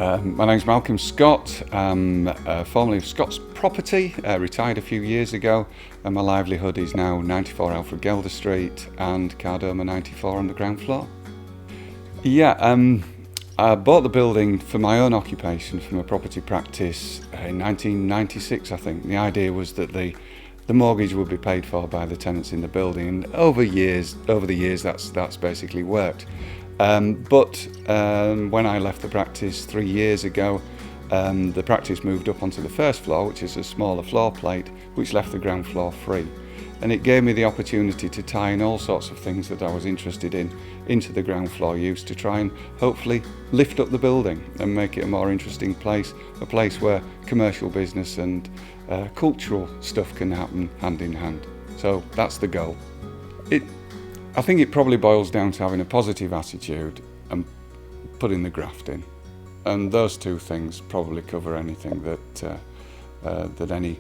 My name's Malcom Scott. I'm formerly of Scott's Property, retired a few years ago, and my livelihood is now 94 Alfred Gelder Street and Kardomah 94 on the ground floor. I bought the building for my own occupation from a property practice in 1996, I think. The idea was that the mortgage would be paid for by the tenants in the building, and over the years that's basically worked. But when I left the practice 3 years ago, the practice moved up onto the first floor, which is a smaller floor plate, which left the ground floor free. And it gave me the opportunity to tie in all sorts of things that I was interested in into the ground floor use to try and hopefully lift up the building and make it a more interesting place, a place where commercial business and cultural stuff can happen hand in hand. So that's the goal. I think it probably boils down to having a positive attitude and putting the graft in. And those two things probably cover anything that any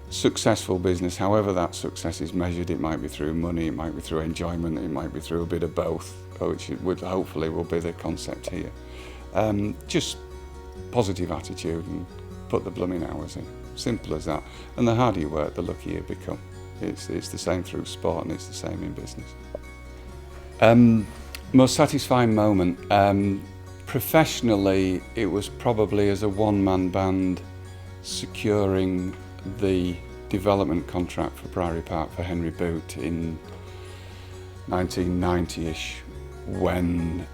successful business, however that success is measured, it might be through money, it might be through enjoyment, it might be through a bit of both, which hopefully will be the concept here. Just positive attitude and put the blooming hours in. Simple as that. And the harder you work, the luckier you become. It's the same through sport and it's the same in business. Most satisfying moment. Professionally, it was probably as a one-man band securing the development contract for Priory Park for Henry Boot in 1990-ish, when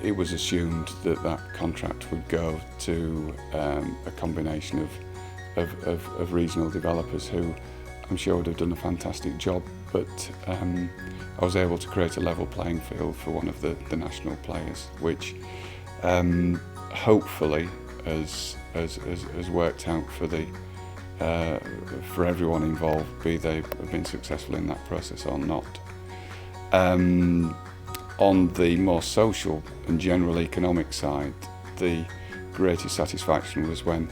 it was assumed that that contract would go to a combination of regional developers who I'm sure would have done a fantastic job, but I was able to create a level playing field for one of the national players, which hopefully has worked out for everyone involved, be they have been successful in that process or not. On the more social and general economic side, the greatest satisfaction was when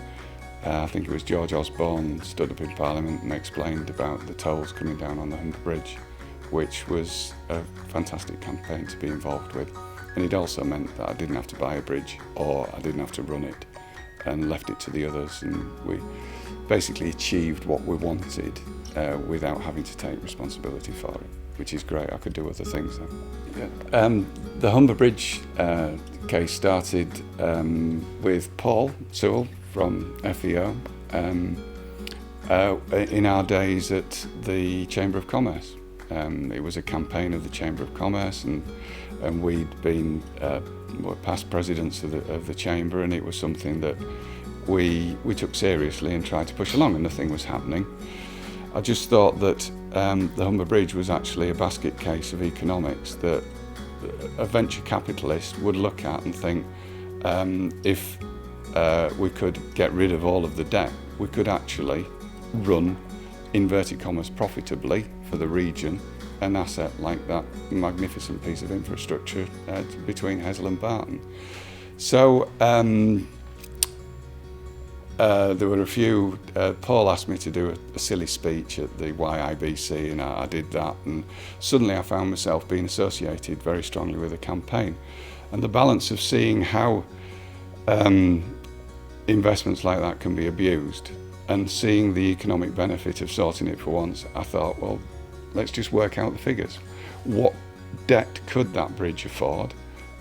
I think it was George Osborne stood up in Parliament and explained about the tolls coming down on the Humber Bridge, which was a fantastic campaign to be involved with. And it also meant that I didn't have to buy a bridge or I didn't have to run it, and left it to the others, and we basically achieved what we wanted without having to take responsibility for it, which is great. I could do other things then. The Humber Bridge case started with Paul Sewell from FEO in our days at the Chamber of Commerce. It was a campaign of the Chamber of Commerce, and we'd been past presidents of the Chamber, and it was something that we took seriously and tried to push along, and nothing was happening. I just thought that the Humber Bridge was actually a basket case of economics that a venture capitalist would look at and think, if we could get rid of all of the debt, we could actually run, inverted commas, profitably for the region an asset like that magnificent piece of infrastructure between Hesel and Barton. So there were a few, Paul asked me to do a silly speech at the YIBC, and I did that, and suddenly I found myself being associated very strongly with a campaign. And the balance of seeing how investments like that can be abused and seeing the economic benefit of sorting it for once, I thought, well, let's just work out the figures. What debt could that bridge afford,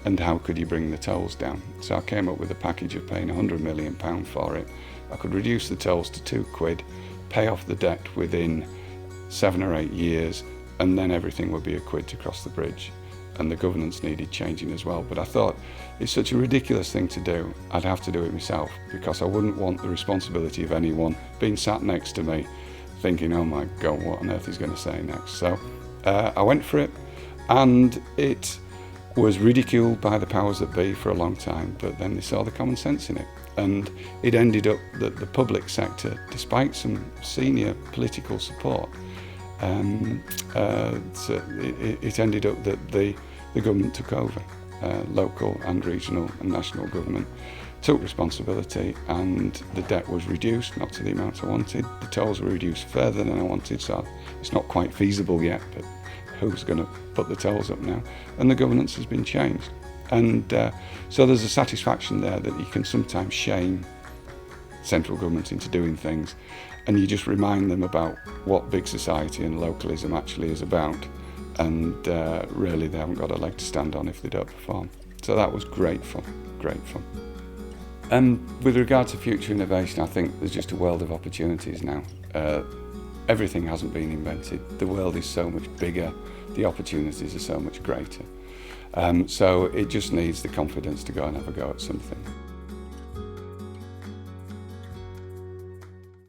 and how could you bring the tolls down? So I came up with a package of paying £100 million for it. I could reduce the tolls to £2, pay off the debt within 7 or 8 years, and then everything would be £1 to cross the bridge. And the governance needed changing as well. But I thought, it's such a ridiculous thing to do, I'd have to do it myself, because I wouldn't want the responsibility of anyone being sat next to me thinking, oh my God, what on earth he's going to say next. So I went for it, and it was ridiculed by the powers that be for a long time, but then they saw the common sense in it. And it ended up that the public sector, despite some senior political support, it ended up that the government took over. Local and regional and national government took responsibility, and the debt was reduced, not to the amount I wanted. The tolls were reduced further than I wanted, so it's not quite feasible yet, but who's going to put the tolls up now? And the governance has been changed. And so there's a satisfaction there that you can sometimes shame central government into doing things, and you just remind them about what big society and localism actually is about, and really they haven't got a leg to stand on if they don't perform. So that was great fun, great fun. And with regard to future innovation, I think there's just a world of opportunities now. Everything hasn't been invented. The world is so much bigger, the opportunities are so much greater. So it just needs the confidence to go and have a go at something.